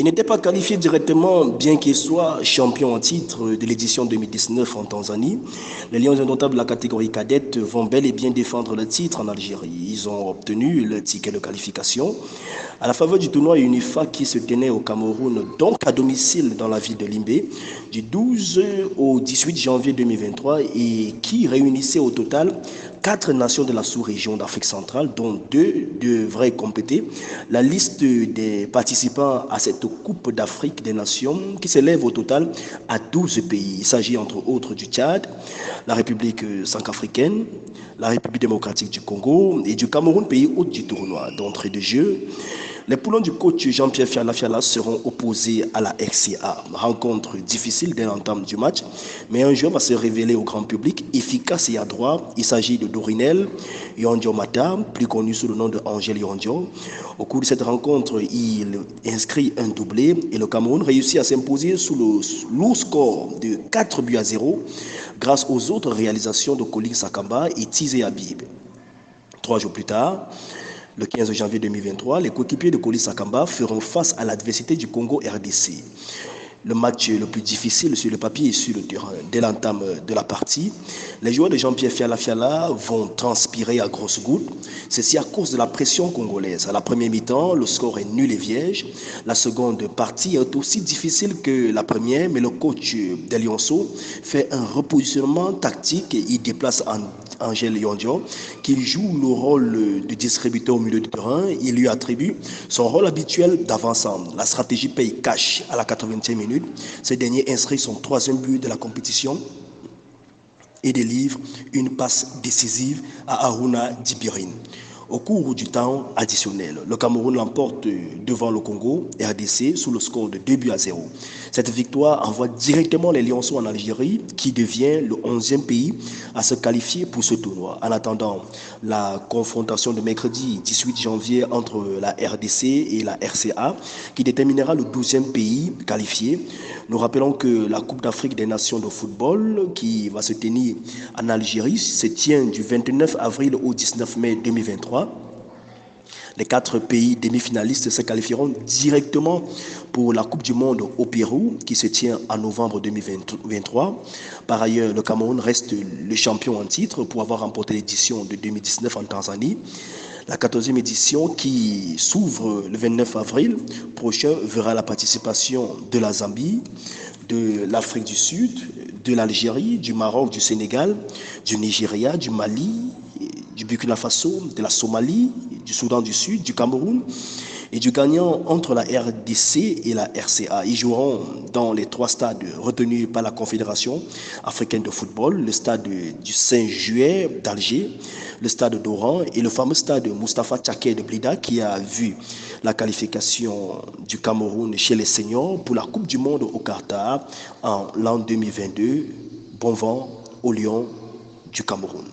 Il n'était pas qualifié directement, bien qu'il soit champion en titre de l'édition 2019 en Tanzanie. Les Lions indomptables de la catégorie cadette vont bel et bien défendre le titre en Algérie. Ils ont obtenu le ticket de qualification à la faveur du tournoi UNIFA qui se tenait au Cameroun, donc à domicile dans la ville de Limbé, du 12 au 18 janvier 2023 et qui réunissait au total 4 nations de la sous-région d'Afrique centrale, dont 2 devraient compléter la liste des participants à cette Coupe d'Afrique des Nations qui s'élève au total à 12 pays. Il s'agit entre autres du Tchad, la République centrafricaine, la République démocratique du Congo et du Cameroun, pays hôte du tournoi. D'entrée de jeu, les poulains du coach Jean-Pierre Fiala seront opposés à la RCA. Rencontre difficile dès l'entame du match, mais un joueur va se révéler au grand public efficace et adroit. Il s'agit de Dorinel Yondio Mata, plus connu sous le nom de Angel Yondio. Au cours de cette rencontre, il inscrit un doublé et le Cameroun réussit à s'imposer sous le lourd score de 4-0 grâce aux autres réalisations de Colin Sakamba et Tizé Habib. 3 jours plus tard, le 15 janvier 2023, les coéquipiers de Colin Sakamba feront face à l'adversité du Congo RDC. Le match le plus difficile sur le papier et sur le terrain. Dès l'entame de la partie, les joueurs de Jean-Pierre Fiala vont transpirer à grosses gouttes. Ceci à cause de la pression congolaise. À la première mi-temps, le score est nul et vierge. La seconde partie est aussi difficile que la première, mais le coach des Lionceaux fait un repositionnement tactique et il déplace Angel Yondio, qui joue le rôle de distributeur au milieu du terrain. Il lui attribue son rôle habituel d'avancement. La stratégie paye cash à la 80e minute. Ce dernier inscrit son 3e but de la compétition et délivre une passe décisive à Aruna Djibirin. Au cours du temps additionnel, le Cameroun l'emporte devant le Congo RDC sous le score de 2-0. Cette victoire envoie directement les Lionceaux en Algérie, qui devient le 11e pays à se qualifier pour ce tournoi. En attendant la confrontation de mercredi 18 janvier entre la RDC et la RCA, qui déterminera le 12e pays qualifié. Nous rappelons que la Coupe d'Afrique des Nations de football, qui va se tenir en Algérie, se tient du 29 avril au 19 mai 2023. Les 4 pays demi-finalistes se qualifieront directement pour la Coupe du Monde au Pérou qui se tient en novembre 2023. Par ailleurs, le Cameroun reste le champion en titre pour avoir remporté l'édition de 2019 en Tanzanie. La 14e édition qui s'ouvre le 29 avril prochain verra la participation de la Zambie, de l'Afrique du Sud, de l'Algérie, du Maroc, du Sénégal, du Nigeria, du Mali, du Burkina Faso, de la Somalie, du Soudan du Sud, du Cameroun et du gagnant entre la RDC et la RCA. Ils joueront dans les 3 stades retenus par la Confédération africaine de football, le stade du Saint-Juais d'Alger, le stade d'Oran et le fameux stade Moustapha Tchaké de Blida qui a vu la qualification du Cameroun chez les seniors pour la Coupe du Monde au Qatar en l'an 2022. Bon vent aux Lions du Cameroun.